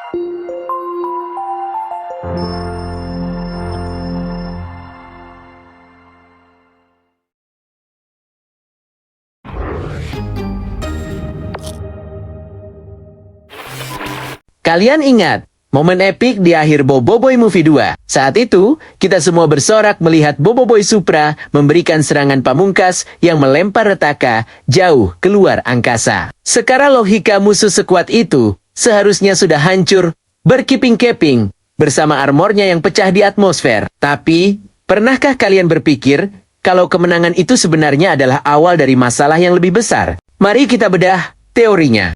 Kalian ingat momen epik di akhir Boboiboy Movie 2? Saat itu, kita semua bersorak melihat Boboiboy Supra memberikan serangan pamungkas yang melempar Retaka jauh keluar angkasa. Secara logika musuh sekuat itu seharusnya sudah hancur, berkeping-keping, bersama armornya yang pecah di atmosfer. Tapi, pernahkah kalian berpikir kalau kemenangan itu sebenarnya adalah awal dari masalah yang lebih besar? Mari kita bedah teorinya.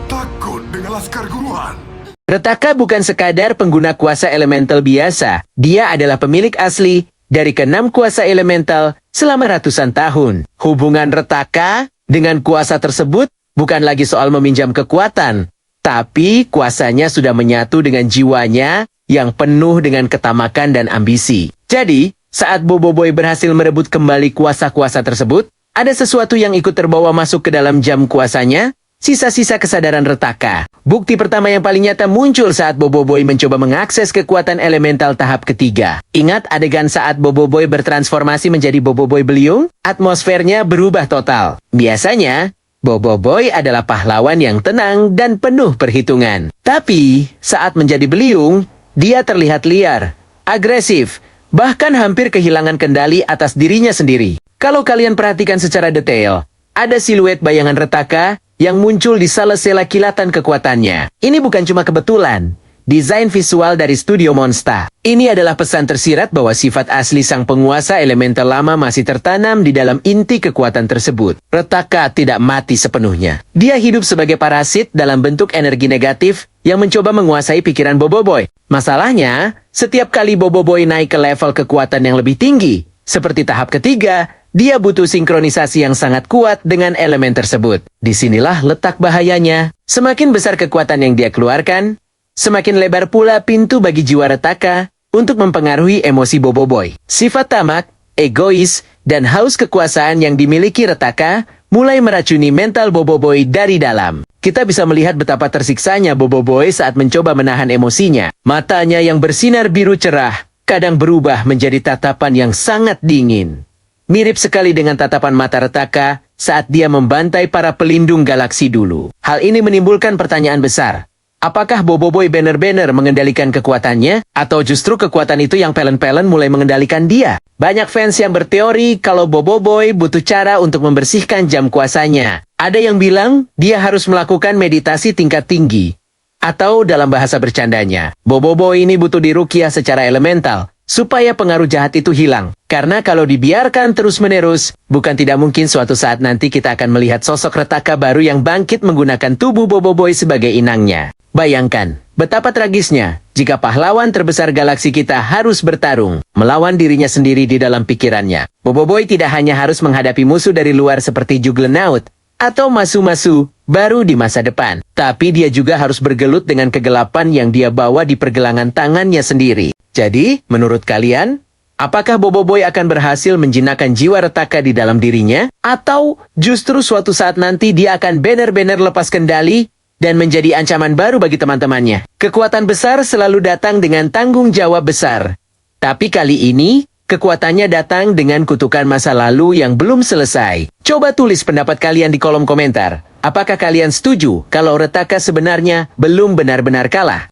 Takut dengan laskar guruan. Retaka bukan sekadar pengguna kuasa elemental biasa. Dia adalah pemilik asli dari keenam kuasa elemental selama ratusan tahun. Hubungan Retaka dengan kuasa tersebut bukan lagi soal meminjam kekuatan, tapi kuasanya sudah menyatu dengan jiwanya yang penuh dengan ketamakan dan ambisi. Jadi, saat Boboiboy berhasil merebut kembali kuasa-kuasa tersebut, ada sesuatu yang ikut terbawa masuk ke dalam jam kuasanya. Sisa-sisa kesadaran Retaka. Bukti pertama yang paling nyata muncul saat Boboiboy mencoba mengakses kekuatan elemental tahap ketiga. Ingat adegan saat Boboiboy bertransformasi menjadi Boboiboy Beliung? Atmosfernya berubah total. Biasanya, Boboiboy adalah pahlawan yang tenang dan penuh perhitungan. Tapi, saat menjadi Beliung, dia terlihat liar, agresif, bahkan hampir kehilangan kendali atas dirinya sendiri. Kalau kalian perhatikan secara detail, ada siluet bayangan Retaka yang muncul di sela-sela kilatan kekuatannya. Ini bukan cuma kebetulan. Desain visual dari studio Monster. Ini adalah pesan tersirat bahwa sifat asli sang penguasa elemental lama masih tertanam di dalam inti kekuatan tersebut. Retaka tidak mati sepenuhnya. Dia hidup sebagai parasit dalam bentuk energi negatif yang mencoba menguasai pikiran Boboiboy. Masalahnya, setiap kali Boboiboy naik ke level kekuatan yang lebih tinggi, seperti tahap ketiga, dia butuh sinkronisasi yang sangat kuat dengan elemen tersebut. Disinilah letak bahayanya. Semakin besar kekuatan yang dia keluarkan, semakin lebar pula pintu bagi jiwa Retaka untuk mempengaruhi emosi Boboiboy. Sifat tamak, egois, dan haus kekuasaan yang dimiliki Retaka mulai meracuni mental Boboiboy dari dalam. Kita bisa melihat betapa tersiksanya Boboiboy saat mencoba menahan emosinya. Matanya yang bersinar biru cerah kadang berubah menjadi tatapan yang sangat dingin. Mirip sekali dengan tatapan mata Retaka saat dia membantai para pelindung galaksi dulu. Hal ini menimbulkan pertanyaan besar. Apakah Boboiboy benar-benar mengendalikan kekuatannya? Atau justru kekuatan itu yang pelen-pelen mulai mengendalikan dia? Banyak fans yang berteori kalau Boboiboy butuh cara untuk membersihkan jam kuasanya. Ada yang bilang dia harus melakukan meditasi tingkat tinggi. Atau dalam bahasa bercandanya, Boboiboy ini butuh diruqyah secara elemental supaya pengaruh jahat itu hilang. Karena kalau dibiarkan terus-menerus, bukan tidak mungkin suatu saat nanti kita akan melihat sosok Retaka baru yang bangkit menggunakan tubuh Boboiboy sebagai inangnya. Bayangkan, betapa tragisnya jika pahlawan terbesar galaksi kita harus bertarung, melawan dirinya sendiri di dalam pikirannya. Boboiboy tidak hanya harus menghadapi musuh dari luar seperti Juggernaut atau Masu-Masu baru di masa depan, tapi dia juga harus bergelut dengan kegelapan yang dia bawa di pergelangan tangannya sendiri. Jadi, menurut kalian, apakah Boboiboy akan berhasil menjinakkan jiwa Retaka di dalam dirinya? Atau justru suatu saat nanti dia akan benar-benar lepas kendali dan menjadi ancaman baru bagi teman-temannya? Kekuatan besar selalu datang dengan tanggung jawab besar. Tapi kali ini, kekuatannya datang dengan kutukan masa lalu yang belum selesai. Coba tulis pendapat kalian di kolom komentar. Apakah kalian setuju kalau Retaka sebenarnya belum benar-benar kalah?